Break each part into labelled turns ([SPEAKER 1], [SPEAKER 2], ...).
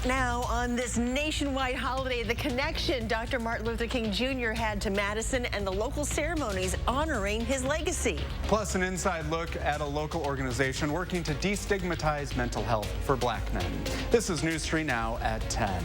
[SPEAKER 1] Now, on this nationwide holiday, the connection Dr. Martin Luther King Jr. had to Madison and the local ceremonies honoring his legacy.
[SPEAKER 2] Plus, an inside look at a local organization working to destigmatize mental health for black men. This is News 3 Now at 10.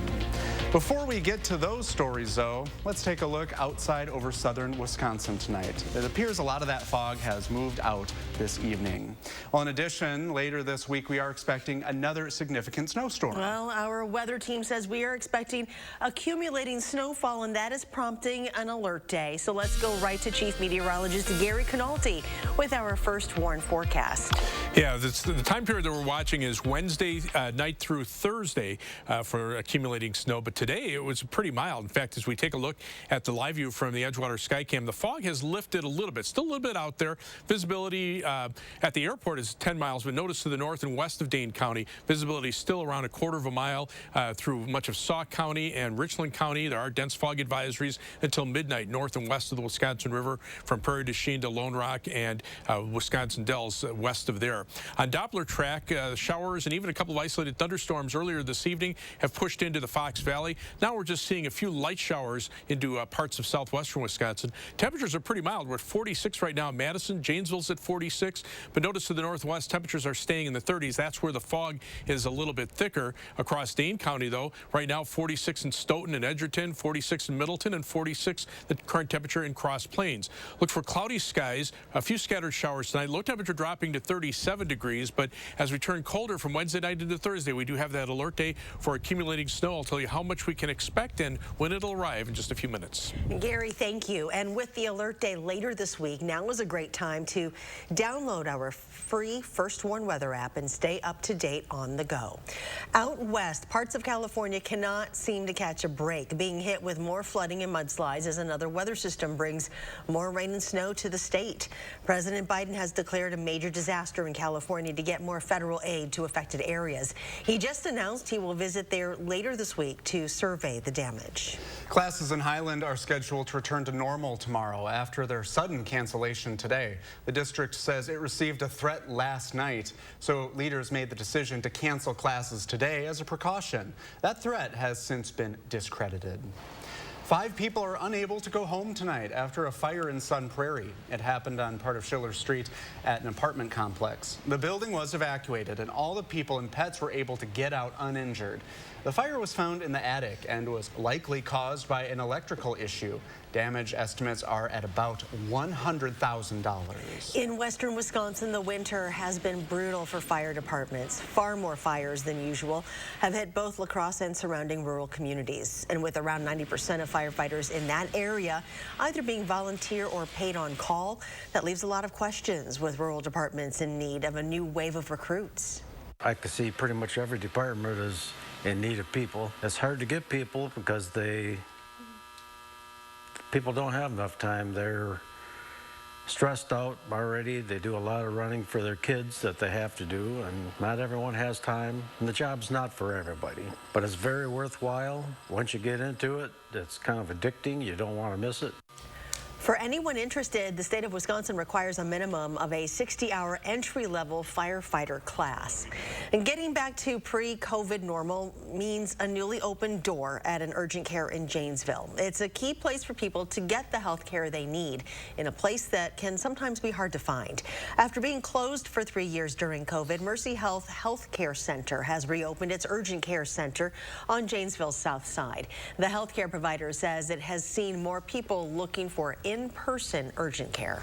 [SPEAKER 2] Before we get to those stories, though, let's take a look outside over southern Wisconsin tonight. It appears a lot of that fog has moved out this evening. Well, in addition, later this week, we are expecting another significant snowstorm.
[SPEAKER 1] Well, our weather team says we are expecting accumulating snowfall, and that is prompting an alert day. So let's go right to Chief Meteorologist Gary Canalti with our first warn forecast.
[SPEAKER 3] Yeah, the time period that we're watching is Wednesday night through Thursday for accumulating snow. But today it was pretty mild. In fact, as we take a look at the live view from the Edgewater Skycam, the fog has lifted a little bit. Still a little bit out there. Visibility at the airport is 10 miles, but notice to the north and west of Dane County, visibility is still around a quarter of a mile through much of Sauk County and Richland County. There are dense fog advisories until midnight north and west of the Wisconsin River, from Prairie du Chien to Lone Rock and Wisconsin Dells west of there. On Doppler track, showers and even a couple of isolated thunderstorms earlier this evening have pushed into the Fox Valley. Now we're just seeing a few light showers into parts of southwestern Wisconsin. Temperatures are pretty mild. We're at 46 right now in Madison. Janesville's at 46. But notice to the northwest, temperatures are staying in the 30s. That's where the fog is a little bit thicker. Across Dane County, though, right now 46 in Stoughton and Edgerton, 46 in Middleton, and 46 the current temperature in Cross Plains. Look for cloudy skies, a few scattered showers tonight. Low temperature dropping to 37 degrees. But as we turn colder from Wednesday night into Thursday, we do have that alert day for accumulating snow. I'll tell you how much we can expect and when it'll arrive in just a few minutes.
[SPEAKER 1] Gary, thank you. And with the alert day later this week, now is a great time to download our free First Warn weather app and stay up to date on the go. Out west, parts of California cannot seem to catch a break, being hit with more flooding and mudslides as another weather system brings more rain and snow to the state. President Biden has declared a major disaster in California to get more federal aid to affected areas. He just announced he will visit there later this week to survey the damage.
[SPEAKER 2] Classes in Highland are scheduled to return to normal tomorrow after their sudden cancellation today. The district says it received a threat last night, so leaders made the decision to cancel classes today as a precaution. That threat has since been discredited. 5 people are unable to go home tonight after a fire in Sun Prairie. It happened on part of Schiller Street at an apartment complex. The building was evacuated and all the people and pets were able to get out uninjured. The fire was found in the attic and was likely caused by an electrical issue. Damage estimates are at about $100,000.
[SPEAKER 1] In western Wisconsin, the winter has been brutal for fire departments. Far more fires than usual have hit both La Crosse and surrounding rural communities. And with around 90% of firefighters in that area either being volunteer or paid on call, that leaves a lot of questions, with rural departments in need of a new wave of recruits.
[SPEAKER 4] I can see pretty much every department is in need of people. It's hard to get people because people don't have enough time. They're stressed out already. They do a lot of running for their kids that they have to do, and not everyone has time, and the job's not for everybody. But it's very worthwhile. Once you get into it, it's kind of addicting. You don't want to miss it.
[SPEAKER 1] For anyone interested, the state of Wisconsin requires a minimum of a 60-hour entry-level firefighter class. And getting back to pre-COVID normal means a newly opened door at an urgent care in Janesville. It's a key place for people to get the health care they need in a place that can sometimes be hard to find. After being closed for 3 years during COVID, Mercy Health Health Care Center has reopened its urgent care center on Janesville's south side. The health care provider says it has seen more people looking for in-person urgent care.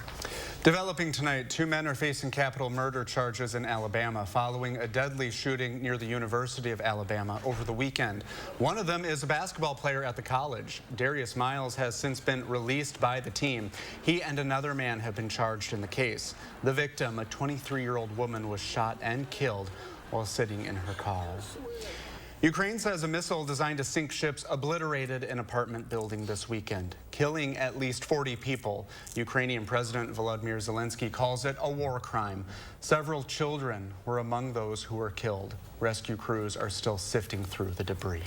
[SPEAKER 2] Developing tonight, 2 men are facing capital murder charges in Alabama following a deadly shooting near the University of Alabama over the weekend. One of them is a basketball player at the college. Darius Miles has since been released by the team. He and another man have been charged in the case. The victim, a 23-year-old woman, was shot and killed while sitting in her car. Ukraine says a missile designed to sink ships obliterated an apartment building this weekend, killing at least 40 people. Ukrainian President Volodymyr Zelensky calls it a war crime. Several children were among those who were killed. Rescue crews are still sifting through the debris.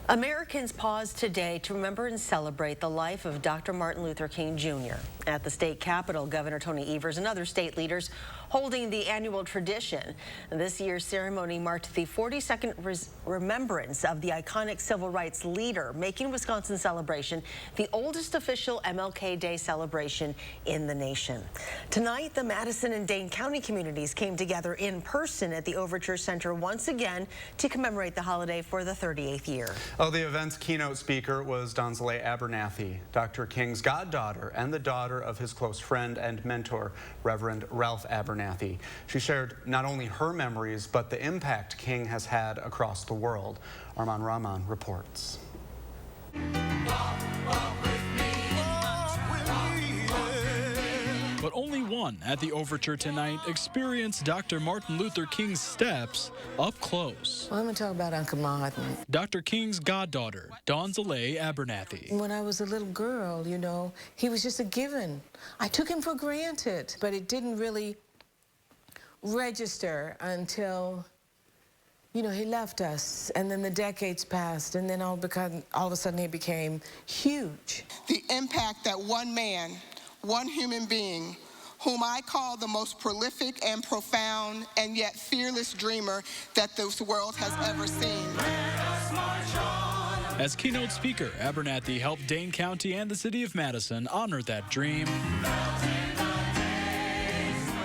[SPEAKER 1] Americans paused today to remember and celebrate the life of Dr. Martin Luther King Jr. At the state capitol, Governor Tony Evers and other state leaders holding the annual tradition. This year's ceremony marked the 42nd remembrance of the iconic civil rights leader, making Wisconsin Celebration the oldest official MLK Day celebration in the nation. Tonight, the Madison and Dane County communities came together in person at the Overture Center once again to commemorate the holiday for the 38th year.
[SPEAKER 2] Oh, the event's keynote speaker was Donzale Abernathy, Dr. King's goddaughter and the daughter of his close friend and mentor, Reverend Ralph Abernathy. She shared not only her memories, but the impact King has had across the world. Arman Rahman reports.
[SPEAKER 5] But only one at the Overture tonight experienced Dr. Martin Luther King's steps up close.
[SPEAKER 6] Well, I'm going to talk about Uncle Martin.
[SPEAKER 5] Dr. King's goddaughter, Donzale Abernathy.
[SPEAKER 6] When I was a little girl, you know, he was just a given. I took him for granted, but it didn't really register until, you know, he left us, and then the decades passed, and then all of a sudden he became huge.
[SPEAKER 7] The impact that one man, one human being, whom I call the most prolific and profound and yet fearless dreamer that this world has ever seen.
[SPEAKER 5] As keynote speaker, Abernathy helped Dane County and the city of Madison honor that dream,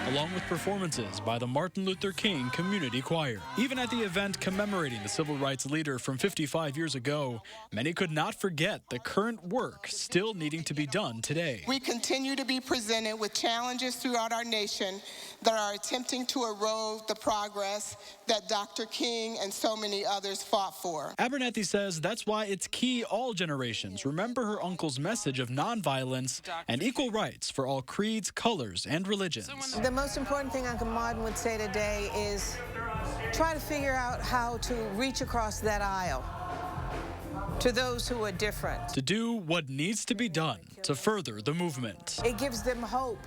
[SPEAKER 5] along with performances by the Martin Luther King Community Choir. Even at the event commemorating the civil rights leader from 55 years ago, many could not forget the current work still needing to be done today.
[SPEAKER 7] We continue to be presented with challenges throughout our nation that are attempting to erode the progress that Dr. King and so many others fought for.
[SPEAKER 5] Abernathy says that's why it's key all generations remember her uncle's message of nonviolence and equal rights for all creeds, colors, and religions.
[SPEAKER 6] The most important thing Uncle Martin would say today is try to figure out how to reach across that aisle to those who are different.
[SPEAKER 5] To do what needs to be done to further the movement.
[SPEAKER 6] It gives them hope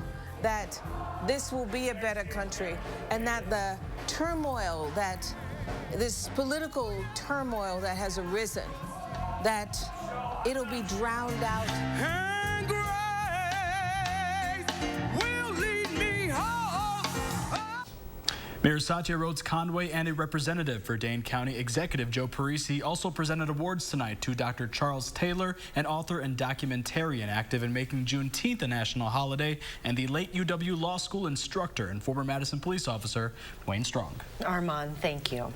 [SPEAKER 6] that this will be a better country and that the turmoil this political turmoil that has arisen, that it'll be drowned out.
[SPEAKER 5] And grace will lead me home. Mayor Satya Rhodes Conway and a representative for Dane County Executive Joe Parisi also presented awards tonight to Dr. Charles Taylor, an author and documentarian active in making Juneteenth a national holiday, and the late UW Law School instructor and former Madison police officer, Wayne Strong.
[SPEAKER 1] Armand, thank you.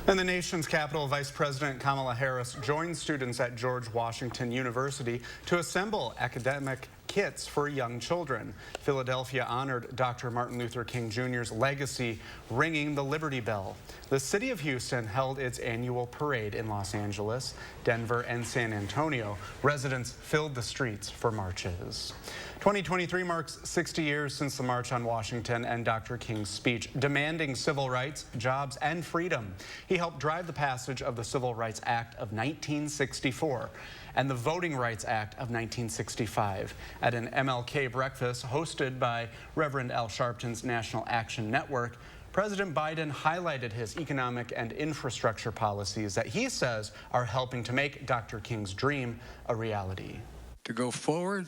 [SPEAKER 2] In the nation's capital, Vice President Kamala Harris joined students at George Washington University to assemble academic kits for young children. Philadelphia honored Dr. Martin Luther King Jr.'s legacy, ringing the Liberty Bell. The city of Houston held its annual parade in Los Angeles, Denver, and San Antonio. Residents filled the streets for marches. 2023 marks 60 years since the March on Washington and Dr. King's speech demanding civil rights, jobs, and freedom. He helped drive the passage of the Civil Rights Act of 1964 and the Voting Rights Act of 1965 at an MLK breakfast hosted by Reverend Al Sharpton's National Action Network. President Biden highlighted his economic and infrastructure policies that he says are helping to make Dr. King's dream a reality.
[SPEAKER 8] To go forward,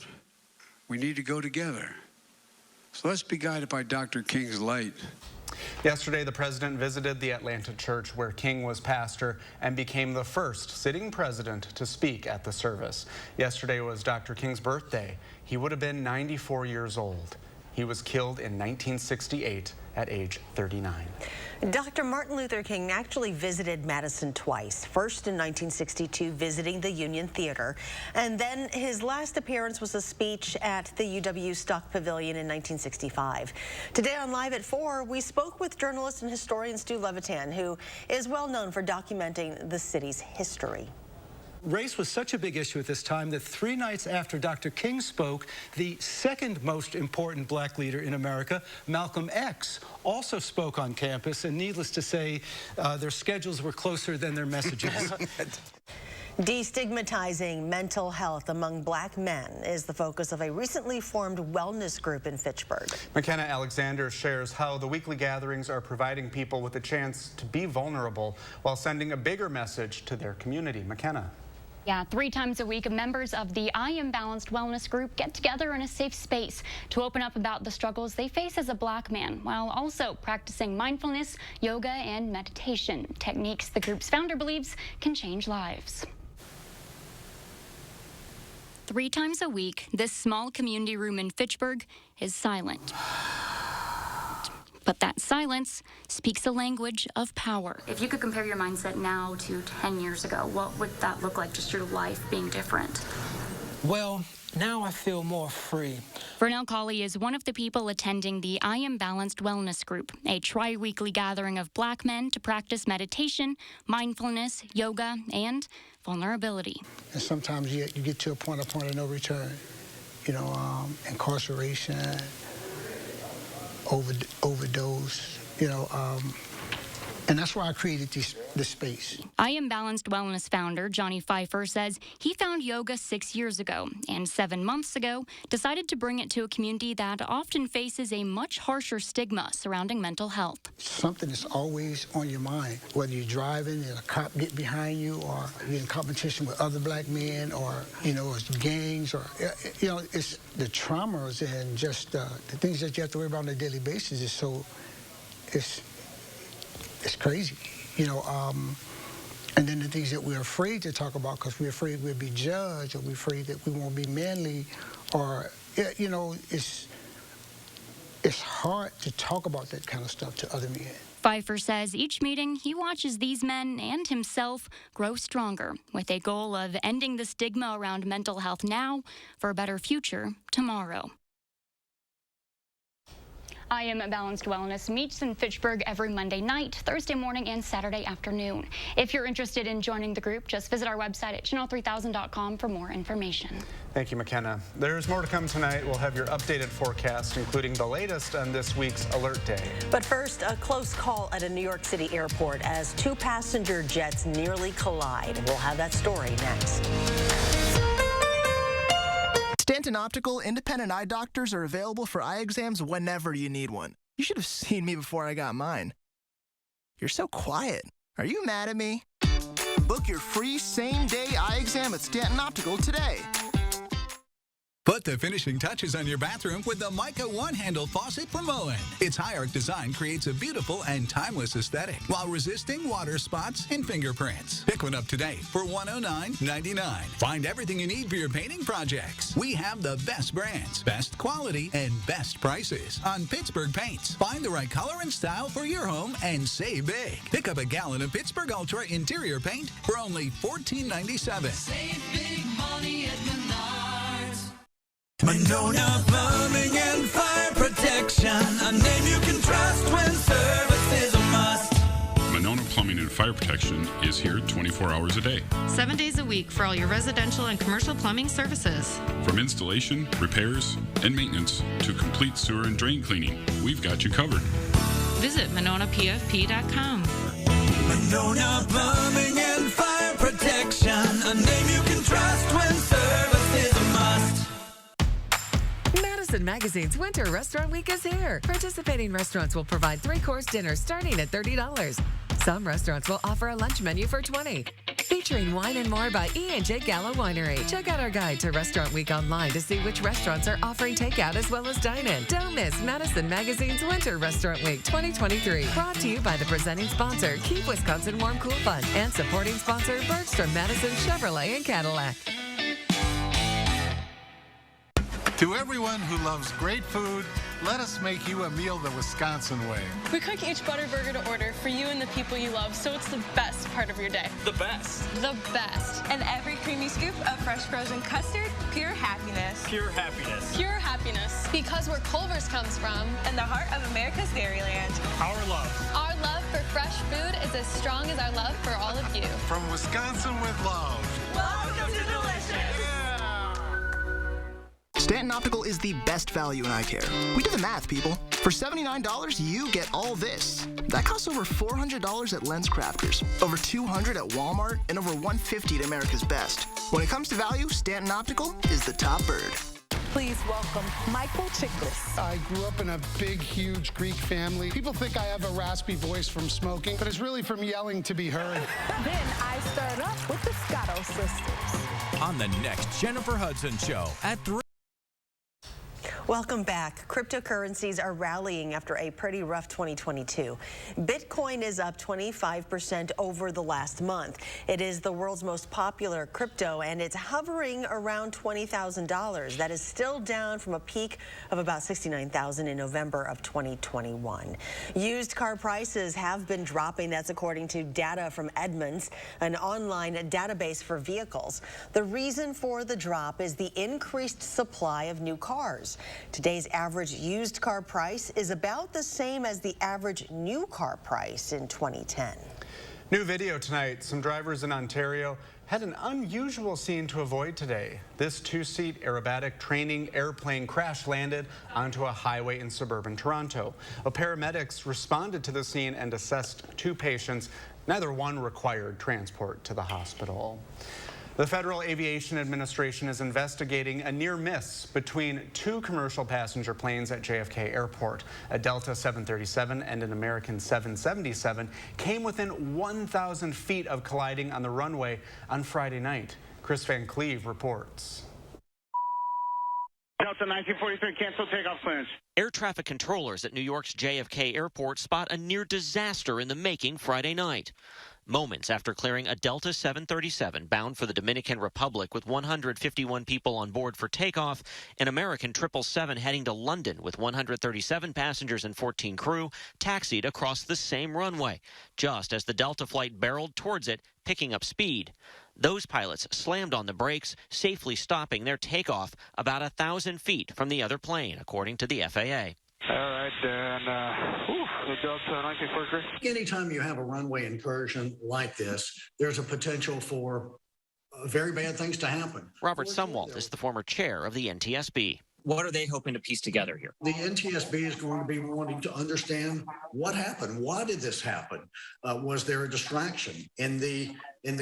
[SPEAKER 8] we need to go together. So let's be guided by Dr. King's light.
[SPEAKER 2] Yesterday, the president visited the Atlanta church where King was pastor and became the first sitting president to speak at the service. Yesterday was Dr. King's birthday. He would have been 94 years old. He was killed in 1968 at age 39.
[SPEAKER 1] Dr. Martin Luther King actually visited Madison twice, first in 1962 visiting the Union Theater, and then his last appearance was a speech at the UW Stock Pavilion in 1965. Today on Live at 4, we spoke with journalist and historian Stu Levitan, who is well known for documenting the city's history.
[SPEAKER 9] Race was such a big issue at this time that 3 nights after Dr. King spoke, the second most important black leader in America, Malcolm X, also spoke on campus, and needless to say, their schedules were closer than their messages.
[SPEAKER 1] Destigmatizing mental health among black men is the focus of a recently formed wellness group in Fitchburg.
[SPEAKER 2] McKenna Alexander shares how the weekly gatherings are providing people with a chance to be vulnerable while sending a bigger message to their community. McKenna.
[SPEAKER 10] Yeah, 3 times a week, members of the I Am Balanced Wellness Group get together in a safe space to open up about the struggles they face as a Black man, while also practicing mindfulness, yoga, and meditation, techniques the group's founder believes can change lives. 3 times a week, this small community room in Fitchburg is silent. But that silence speaks a language of power. If you could compare your mindset now to 10 years ago, what would that look like, just your life being different?
[SPEAKER 11] Well, now I feel more free.
[SPEAKER 10] Vernell Colley is one of the people attending the I Am Balanced Wellness Group, a tri-weekly gathering of Black men to practice meditation, mindfulness, yoga, and vulnerability.
[SPEAKER 12] And sometimes you get to a point of no return, incarceration, overdose, and that's why I created this space.
[SPEAKER 10] I Am Balanced Wellness founder Johnny Pfeiffer says he found yoga 6 years ago and 7 months ago decided to bring it to a community that often faces a much harsher stigma surrounding mental health.
[SPEAKER 12] Something that's always on your mind, whether you're driving and a cop get behind you, or you're in competition with other Black men, or it's gangs, or it's the traumas and just the things that you have to worry about on a daily basis is so it's crazy, and then the things that we're afraid to talk about because we're afraid we'll be judged, or we're afraid that we won't be manly, or it's hard to talk about that kind of stuff to other men.
[SPEAKER 10] Pfeiffer says each meeting he watches these men and himself grow stronger with a goal of ending the stigma around mental health now for a better future tomorrow. I Am Balanced Wellness meets in Fitchburg every Monday night, Thursday morning, and Saturday afternoon. If you're interested in joining the group, just visit our website at channel3000.com for more information.
[SPEAKER 2] Thank you, McKenna. There's more to come tonight. We'll have your updated forecast, including the latest on this week's alert day.
[SPEAKER 1] But first, a close call at a New York City airport as 2 passenger jets nearly collide. We'll have that story next.
[SPEAKER 13] Stanton Optical independent eye doctors are available for eye exams whenever you need one. You should have seen me before I got mine. You're so quiet. Are you mad at me? Book your free same-day eye exam at Stanton Optical today.
[SPEAKER 14] Put the finishing touches on your bathroom with the Mica one-handle faucet from Moen. Its high-arc design creates a beautiful and timeless aesthetic while resisting water spots and fingerprints. Pick one up today for $109.99. Find everything you need for your painting projects. We have the best brands, best quality, and best prices on Pittsburgh paints. Find the right color and style for your home and save big. Pick up a gallon of Pittsburgh Ultra interior paint for only $14.97.
[SPEAKER 15] Save big money at Menards. Monona Plumbing and Fire Protection, a name you can trust when service is a must.
[SPEAKER 16] Monona Plumbing and Fire Protection is here 24 hours a day.
[SPEAKER 17] 7 days a week for all your residential and commercial plumbing services.
[SPEAKER 16] From installation, repairs, and maintenance to complete sewer and drain cleaning, we've got you covered.
[SPEAKER 17] Visit MononaPFP.com.
[SPEAKER 15] Monona Plumbing and Fire Protection, a name you can trust when service is a must.
[SPEAKER 18] Madison Magazine's Winter Restaurant Week is here. Participating restaurants will provide 3-course dinners starting at $30. Some restaurants will offer a lunch menu for $20. Featuring wine and more by E&J Gallo Winery. Check out our guide to Restaurant Week online to see which restaurants are offering takeout as well as dine-in. Don't miss Madison Magazine's Winter Restaurant Week 2023. Brought to you by the presenting sponsor, Keep Wisconsin Warm Cool Fund, and supporting sponsor, Bergstrom Madison Chevrolet and Cadillac.
[SPEAKER 19] To everyone who loves great food, let us make you a meal the Wisconsin way.
[SPEAKER 20] We cook each butter burger to order for you and the people you love, so it's the best part of your day.
[SPEAKER 21] The best.
[SPEAKER 20] The best.
[SPEAKER 22] And every creamy scoop of fresh frozen custard, pure happiness.
[SPEAKER 21] Pure happiness.
[SPEAKER 20] Pure happiness. Because where Culver's comes from.
[SPEAKER 22] And the heart of America's Dairyland.
[SPEAKER 21] Our love.
[SPEAKER 20] Our love for fresh food is as strong as our love for all of you.
[SPEAKER 19] From Wisconsin with love.
[SPEAKER 22] Welcome to Delicious.
[SPEAKER 13] Stanton Optical is the best value in eye care. We do the math, people. For $79, you get all this. That costs over $400 at Lens Crafters, over $200 at Walmart, and over $150 at America's Best. When it comes to value, Stanton Optical is the top bird.
[SPEAKER 6] Please welcome Michael Chiklis.
[SPEAKER 3] I grew up in a big, huge Greek family. People think I have a raspy voice from smoking, but it's really from yelling to be heard.
[SPEAKER 6] Then I stirred up with the Scotto sisters.
[SPEAKER 21] On the next Jennifer Hudson Show at 3.
[SPEAKER 1] Welcome back. Cryptocurrencies are rallying after a pretty rough 2022. Bitcoin is up 25% over the last month. It is the world's most popular crypto, and it's hovering around $20,000. That is still down from a peak of about $69,000 in November of 2021. Used car prices have been dropping. That's according to data from Edmunds, an online database for vehicles. The reason for the drop is the increased supply of new cars. Today's average used car price is about the same as the average new car price in 2010.
[SPEAKER 2] New video tonight. Some drivers in Ontario had an unusual scene to avoid today. This two-seat aerobatic training airplane crash landed onto a highway in suburban Toronto. Paramedics responded to the scene and assessed 2 patients. Neither one required transport to the hospital. The Federal Aviation Administration is investigating a near miss between 2 commercial passenger planes at JFK Airport. A Delta 737 and an American 777 came within 1,000 feet of colliding on the runway on Friday night. Chris Van Cleve reports.
[SPEAKER 23] Delta 1943, cancel takeoff clearance.
[SPEAKER 24] Air traffic controllers at New York's JFK Airport spot a near disaster in the making Friday night. Moments after clearing a Delta 737 bound for the Dominican Republic with 151 people on board for takeoff, an American 777 heading to London with 137 passengers and 14 crew taxied across the same runway, just as the Delta flight barreled towards it, picking up speed. Those pilots slammed on the brakes, safely stopping their takeoff about 1,000 feet from the other plane, according to the FAA.
[SPEAKER 23] All right, and the Delta 1943.
[SPEAKER 25] Anytime you have a runway incursion like this, there's a potential for very bad things to happen.
[SPEAKER 24] Robert Sumwalt is the former chair of the NTSB.
[SPEAKER 26] What are they hoping to piece together here?
[SPEAKER 25] The NTSB is going to be wanting to understand what happened. Why did this happen? Was there a distraction in the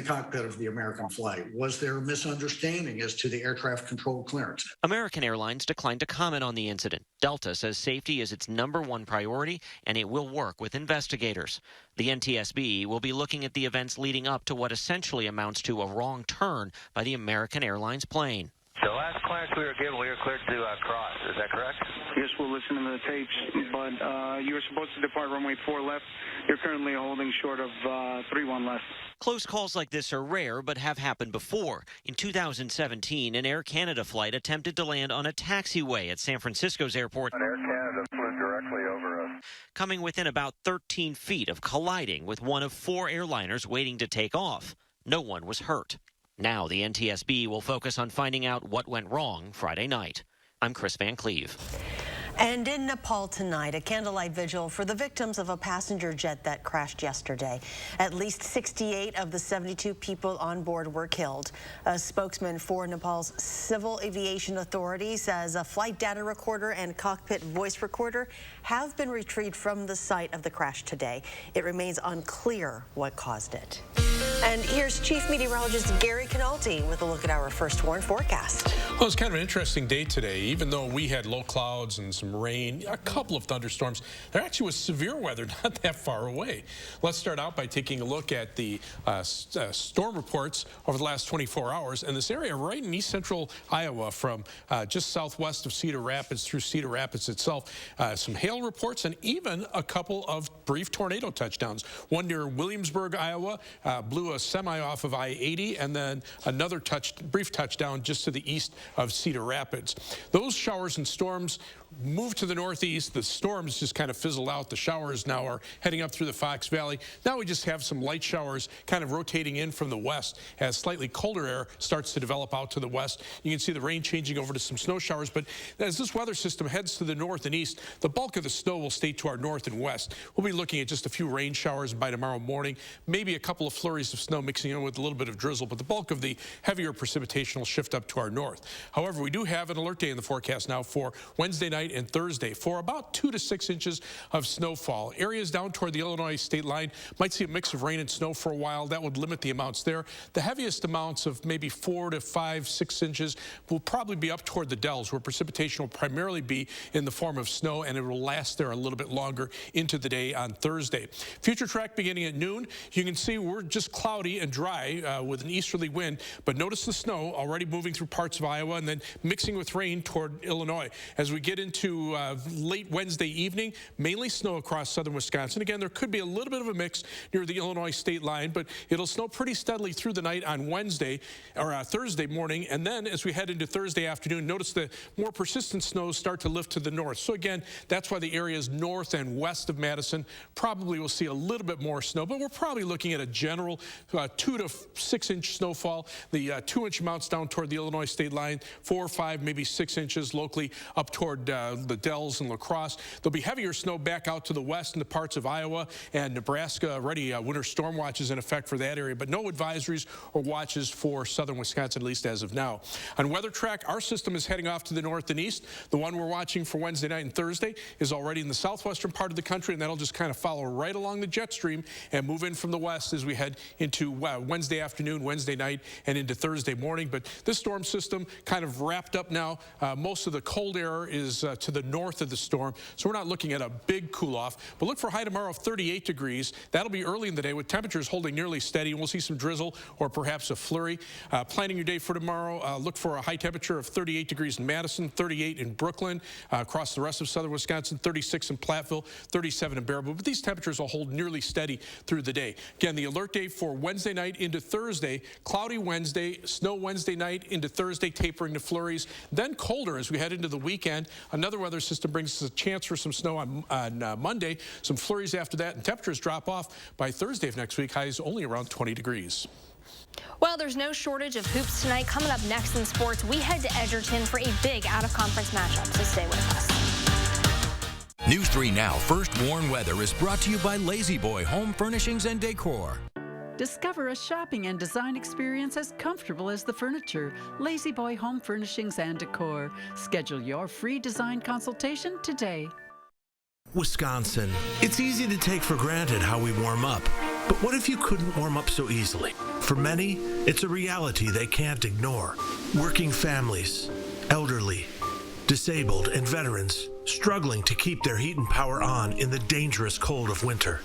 [SPEAKER 25] cockpit of the American flight? Was there a misunderstanding as to the air traffic control clearance?
[SPEAKER 24] American Airlines declined to comment on the incident. Delta says safety is its #1 priority, and it will work with investigators. The NTSB will be looking at the events leading up to what essentially amounts to a wrong turn by the American Airlines plane.
[SPEAKER 23] The last clearance we were given, we were cleared to cross. Is that correct? Yes, we'll listen to the tapes, but you were supposed to depart runway 4 left. You're currently holding short of 31 left.
[SPEAKER 24] Close calls like this are rare, but have happened before. In 2017, an Air Canada flight attempted to land on a taxiway at San Francisco's airport.
[SPEAKER 23] An Air Canada flew directly over us,
[SPEAKER 24] coming within about 13 feet of colliding with one of 4 airliners waiting to take off. No one was hurt. Now the NTSB will focus on finding out what went wrong Friday night. I'm Chris Van Cleve.
[SPEAKER 1] And in Nepal tonight, a candlelight vigil for the victims of a passenger jet that crashed yesterday. At least 68 of the 72 people on board were killed. A spokesman for Nepal's Civil Aviation Authority says a flight data recorder and cockpit voice recorder have been retrieved from the site of the crash today. It remains unclear what caused it. And here's Chief Meteorologist Gary Canalti with a look at our first warn forecast.
[SPEAKER 27] Well, it's kind of an interesting day today. Even though we had low clouds and some rain, a couple of thunderstorms, there actually was severe weather not that far away. Let's start out by taking a look at the storm reports over the last 24 hours. And this area right in east central Iowa from just southwest of Cedar Rapids through Cedar Rapids itself, some hail reports and even a couple of brief tornado touchdowns. One near Williamsburg, Iowa, blew a semi off of I-80, and then another brief touchdown just to the east of Cedar Rapids. Those showers and storms moved to the northeast. The storms just kind of fizzled out. The showers now are heading up through the Fox Valley. Now we just have some light showers kind of rotating in from the west as slightly colder air starts to develop out to the west. You can see the rain changing over to some snow showers, but as this weather system heads to the north and east, the bulk of the snow will stay to our north and west. We'll be looking at just a few rain showers by tomorrow morning, maybe a couple of flurries of snow mixing in with a little bit of drizzle, but the bulk of the heavier precipitation will shift up to our north. However, we do have an alert day in the forecast now for Wednesday night night and Thursday for about 2 to 6 inches of snowfall. Areas down toward the Illinois state line might see a mix of rain and snow for a while. That would limit the amounts there. The heaviest amounts of maybe 4 to 5, 6 inches will probably be up toward the Dells, where precipitation will primarily be in the form of snow, and it will last there a little bit longer into the day on Thursday. Future track beginning at noon. You can see we're just cloudy and dry with an easterly wind, but notice the snow already moving through parts of Iowa and then mixing with rain toward Illinois. As we get into late Wednesday evening, mainly snow across southern Wisconsin. Again, there could be a little bit of a mix near the Illinois state line, but it'll snow pretty steadily through the night on Wednesday or Thursday morning. And then as we head into Thursday afternoon, notice the more persistent snows start to lift to the north. So again, that's why the areas north and west of Madison probably will see a little bit more snow, but we're probably looking at a general 2 to 6 inch snowfall. The 2-inch amounts down toward the Illinois state line, 4 or 5, maybe 6 inches locally up toward the Dells and La Crosse. There'll be heavier snow back out to the west in the parts of Iowa and Nebraska. Already winter storm watches in effect for that area, but no advisories or watches for southern Wisconsin, at least as of now. On weather track, our system is heading off to the north and east. The one we're watching for Wednesday night and Thursday is already in the southwestern part of the country, and that'll just kind of follow right along the jet stream and move in from the west as we head into Wednesday afternoon, Wednesday night, and into Thursday morning. But this storm system kind of wrapped up now. Most of the cold air is to the north of the storm, so we're not looking at a big cool-off. But look for a high tomorrow of 38 degrees. That'll be early in the day with temperatures holding nearly steady, and we'll see some drizzle or perhaps a flurry. Planning your day for tomorrow, look for a high temperature of 38 degrees in Madison, 38 in Brooklyn, across the rest of southern Wisconsin, 36 in Platteville, 37 in Baraboo. But these temperatures will hold nearly steady through the day. Again, the alert day for Wednesday night into Thursday, cloudy Wednesday, snow Wednesday night into Thursday, tapering to flurries, then colder as we head into the weekend. Another weather system brings us a chance for some snow on Monday, some flurries after that, and temperatures drop off by Thursday of next week, highs only around 20 degrees.
[SPEAKER 4] Well, there's no shortage of hoops tonight. Coming up next in sports, we head to Edgerton for a big out-of-conference matchup, so stay with us.
[SPEAKER 21] News 3 Now First Warn Weather is brought to you by Lazy Boy Home Furnishings and Decor.
[SPEAKER 5] Discover a shopping and design experience as comfortable as the furniture. Lazy Boy Home Furnishings and Decor. Schedule your free design consultation today.
[SPEAKER 7] Wisconsin. It's easy to take for granted how we warm up. But what if you couldn't warm up so easily? For many, it's a reality they can't ignore. Working families, elderly, disabled, and veterans struggling to keep their heat and power on in the dangerous cold of winter.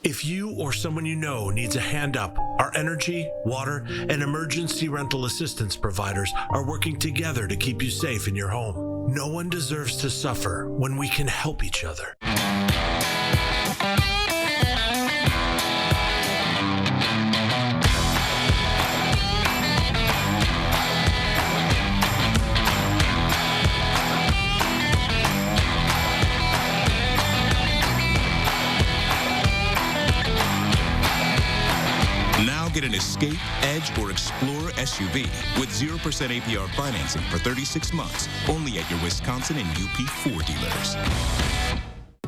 [SPEAKER 7] If you or someone you know needs a hand up, our energy, water, and emergency rental assistance providers are working together to keep you safe in your home. No one deserves to suffer when we can help each other.
[SPEAKER 8] Get an Escape, Edge, or Explorer SUV with 0% APR financing for 36 months, only at your Wisconsin and UP Ford dealers.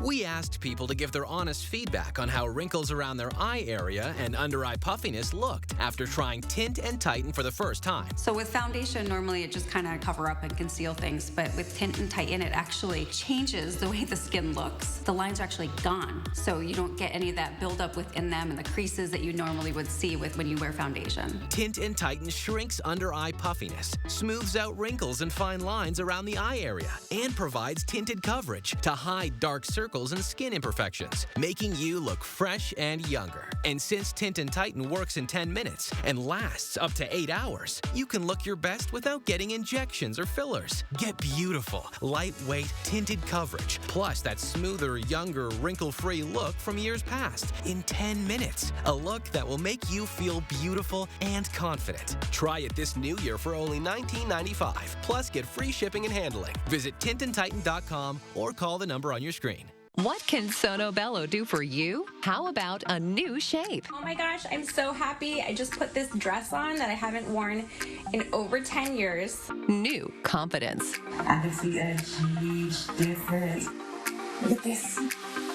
[SPEAKER 9] We asked people to give their honest feedback on how wrinkles around their eye area and under-eye puffiness looked after trying Tint and Tighten for the first time.
[SPEAKER 11] So with foundation, normally it just kind of cover up and conceal things, but with Tint and Tighten, it actually changes the way the skin looks. The lines are actually gone, so you don't get any of that buildup within them and the creases that you normally would see with when you wear foundation.
[SPEAKER 9] Tint and Tighten shrinks under-eye puffiness, smooths out wrinkles and fine lines around the eye area, and provides tinted coverage to hide dark circles and skin imperfections, making you look fresh and younger. And since Tint and Tighten works in 10 minutes and lasts up to 8 hours, you can look your best without getting injections or fillers. Get beautiful, lightweight, tinted coverage, plus that smoother, younger, wrinkle-free look from years past in 10 minutes. A look that will make you feel beautiful and confident. Try it this new year for only $19.95, plus get free shipping and handling. Visit tintandtighten.com or call the number on your screen.
[SPEAKER 12] What can Sono Bello do for you? How about a new shape?
[SPEAKER 22] Oh my gosh, I'm so happy. I just put this dress on that I haven't worn in over 10 years.
[SPEAKER 12] New confidence.
[SPEAKER 22] I can see a huge difference. Look at this.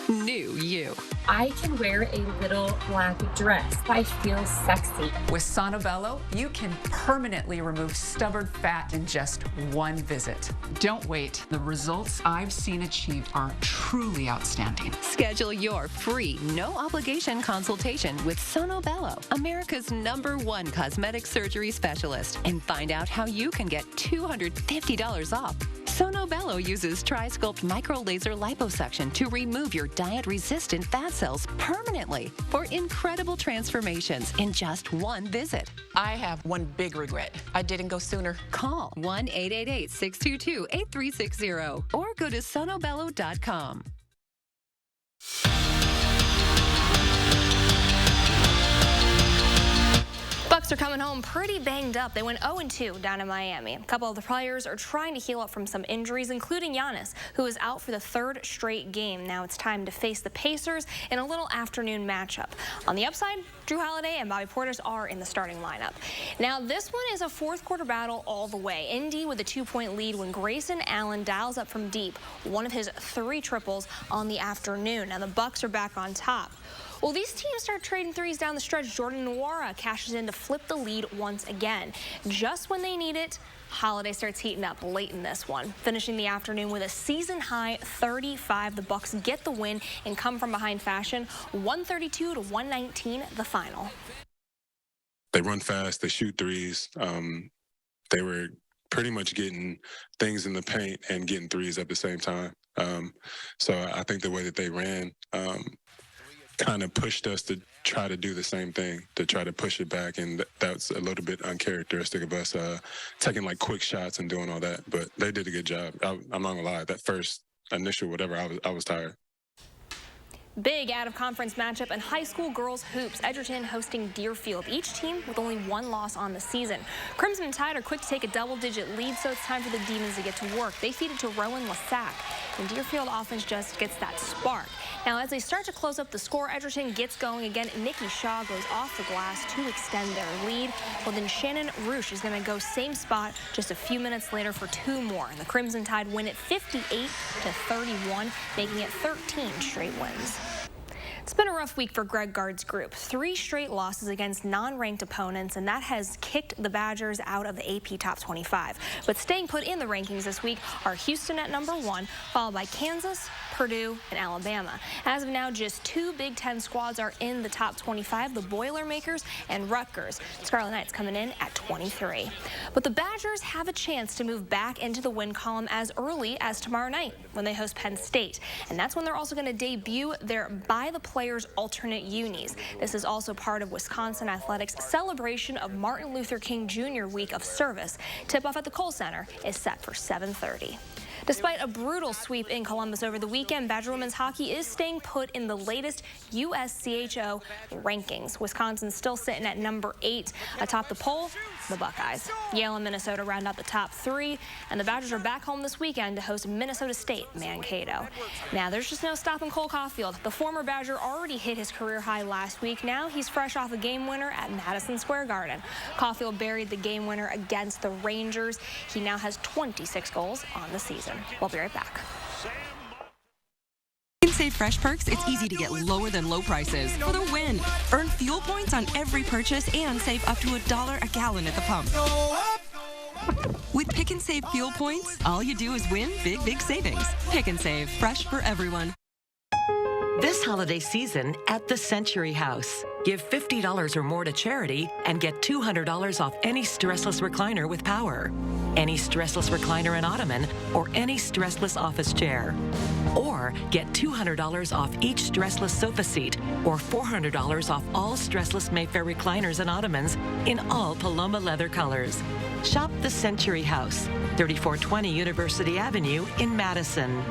[SPEAKER 12] New you.
[SPEAKER 10] I can wear a little black dress. I feel sexy.
[SPEAKER 14] With Sonobello, you can permanently remove stubborn fat in just one visit. Don't wait. The results I've seen achieved are truly outstanding.
[SPEAKER 12] Schedule your free, no-obligation consultation with Sonobello, America's #1 cosmetic surgery specialist, and find out how you can get $250 off. Sonobello uses Tri-Sculpt micro-laser liposuction to remove your diet-resistant fat cells permanently for incredible transformations in just one visit.
[SPEAKER 14] I have one big regret. I didn't go sooner.
[SPEAKER 12] Call 1-888-622-8360 or go to sonobello.com.
[SPEAKER 4] Bucks are coming home pretty banged up. They went 0-2 down in Miami. A couple of the players are trying to heal up from some injuries, including Giannis, who is out for the 3rd straight game. Now it's time to face the Pacers in a little afternoon matchup. On the upside, Drew Holiday and Bobby Portis are in the starting lineup. Now this one is a 4th quarter battle all the way. Indy with a 2-point lead when Grayson Allen dials up from deep, one of his 3 triples on the afternoon. Now the Bucks are back on top. Well, these teams start trading threes down the stretch. Jordan Nwora cashes in to flip the lead once again. Just when they need it, Holiday starts heating up late in this one. Finishing the afternoon with a season-high 35. The Bucks get the win and come from behind fashion. 132-119, the final.
[SPEAKER 15] They run fast. They shoot threes. They were pretty much getting things in the paint and getting threes at the same time. So I think the way that they ran kind of pushed us to try to do the same thing, to try to push it back, and that's a little bit uncharacteristic of us, taking like quick shots and doing all that. But they did a good job. I'm not gonna lie, that first initial whatever, I was tired.
[SPEAKER 4] Big out-of-conference matchup in high school girls hoops. Edgerton hosting Deerfield. Each team with only 1 loss on the season. Crimson Tide are quick to take a double-digit lead, so it's time for the Demons to get to work. They feed it to Rowan Lassac, and Deerfield offense just gets that spark. Now, as they start to close up the score, Edgerton gets going again. Nikki Shaw goes off the glass to extend their lead. Well, then Shannon Roosh is going to go same spot just a few minutes later for 2 more. And the Crimson Tide win it 58-31, making it 13 straight wins. It's been a rough week for Greg Gard's group. 3 straight losses against non-ranked opponents, and that has kicked the Badgers out of the AP Top 25. But staying put in the rankings this week are Houston at #1, followed by Kansas, Purdue, and Alabama. As of now, just 2 Big Ten squads are in the top 25, the Boilermakers and Rutgers. Scarlet Knights coming in at 23. But the Badgers have a chance to move back into the win column as early as tomorrow night when they host Penn State. And that's when they're also going to debut their By the Players alternate unis. This is also part of Wisconsin Athletics' celebration of Martin Luther King Jr. Week of Service. Tip-off at the Kohl Center is set for 7:30. Despite a brutal sweep in Columbus over the weekend, Badger women's hockey is staying put in the latest USCHO rankings. Wisconsin's still sitting at #8 atop the poll. The Buckeyes. Yale and Minnesota round out the top 3, and the Badgers are back home this weekend to host Minnesota State Mankato. Now, there's just no stopping Cole Caulfield. The former Badger already hit his career high last week. Now he's fresh off a game winner at Madison Square Garden. Caulfield buried the game winner against the Rangers. He now has 26 goals on the season. We'll be right back.
[SPEAKER 16] In Save Fresh Perks, it's easy to get lower than low prices for the win. Earn fuel points on every purchase and save up to $1 a gallon at the pump. With Pick and Save fuel points, all you do is win big, big savings. Pick and Save, fresh for everyone.
[SPEAKER 17] This holiday season at the Century House. Give $50 or more to charity and get $200 off any stressless recliner with power, any stressless recliner and ottoman, or any stressless office chair. Or get $200 off each stressless sofa seat or $400 off all stressless Mayfair recliners and ottomans in all Paloma leather colors. Shop the Century House, 3420 University Avenue in Madison.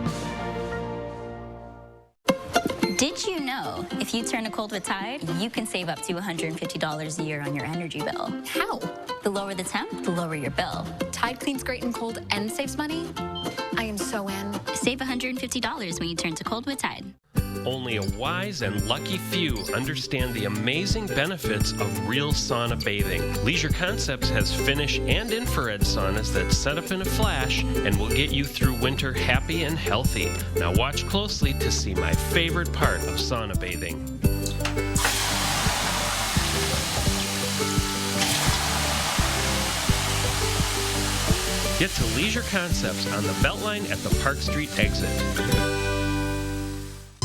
[SPEAKER 18] Did you know if you turn to cold with Tide, you can save up to $150 a year on your energy bill? How? The lower the temp, the lower your bill.
[SPEAKER 20] Tide cleans great and cold and saves money? I am so in.
[SPEAKER 18] Save $150 when you turn to cold with Tide.
[SPEAKER 2] Only a wise and lucky few understand the amazing benefits of real sauna bathing. Leisure Concepts has Finnish and infrared saunas that set up in a flash and will get you through winter happy and healthy. Now watch closely to see my favorite part of sauna bathing. Get to Leisure Concepts on the Beltline at the Park Street exit.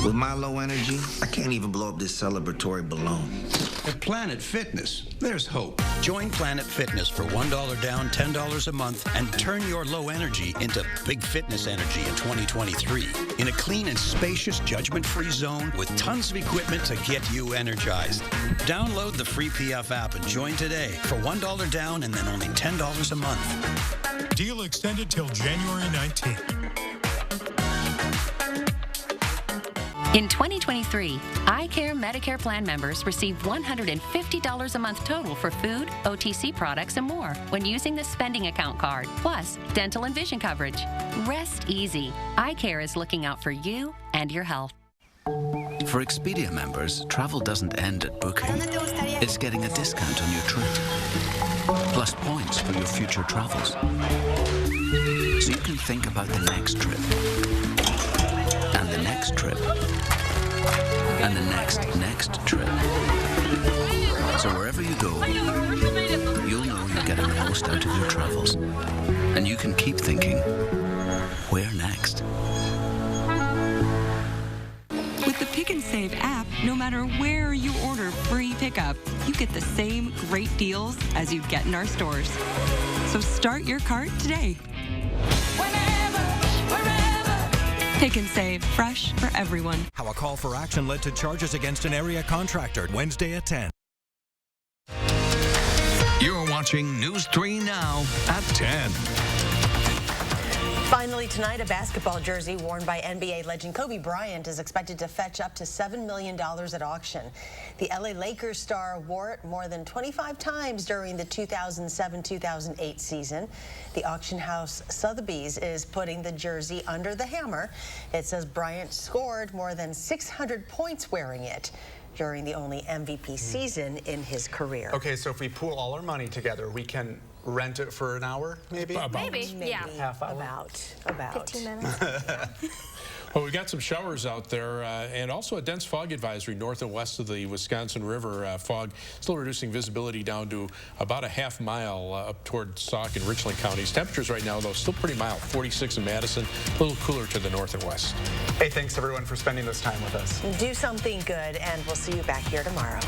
[SPEAKER 3] With my low energy, I can't even blow up this celebratory balloon.
[SPEAKER 6] At Planet Fitness, there's hope. Join Planet Fitness for $1 down, $10 a month, and turn your low energy into big fitness energy in 2023. In a clean and spacious, judgment-free zone with tons of equipment to get you energized. Download the free PF app and join today for $1 down and then only $10 a month.
[SPEAKER 13] Deal extended till January 19th.
[SPEAKER 12] In 2023, iCare Medicare plan members receive $150 a month total for food, OTC products, and more when using the spending account card, plus dental and vision coverage. Rest easy. iCare is looking out for you and your health.
[SPEAKER 19] For Expedia members, travel doesn't end at booking. It's getting a discount on your trip, plus points for your future travels. So you can think about the next trip, and the next trip, and the next trip. So wherever you go, you'll know you're getting the most out of your travels. And you can keep thinking, where next?
[SPEAKER 16] With the Pick and Save app, no matter where you order free pickup, you get the same great deals as you get in our stores. So start your cart today. Pick and Save, fresh for everyone.
[SPEAKER 25] How a call for action led to charges against an area contractor Wednesday at 10.
[SPEAKER 21] You're watching News 3 Now at 10.
[SPEAKER 1] Finally tonight, a basketball jersey worn by NBA legend Kobe Bryant is expected to fetch up to $7 million at auction. The LA Lakers star wore it more than 25 times during the 2007-2008 season. The auction house Sotheby's is putting the jersey under the hammer. It says Bryant scored more than 600 points wearing it during the only MVP season in his career.
[SPEAKER 26] Okay, so if we pool all our money together, we can rent it for an hour, maybe?
[SPEAKER 4] Maybe. Yeah.
[SPEAKER 26] Half hour?
[SPEAKER 1] About
[SPEAKER 4] 15 minutes.
[SPEAKER 27] Well, we got some showers out there and also a dense fog advisory north and west of the Wisconsin River. Fog still reducing visibility down to about a half mile up toward Sauk and Richland counties. Temperatures right now, though, still pretty mild. 46 in Madison, a little cooler to the north and west.
[SPEAKER 26] Hey, thanks everyone for spending this time with us.
[SPEAKER 1] Do something good, and we'll see you back here tomorrow.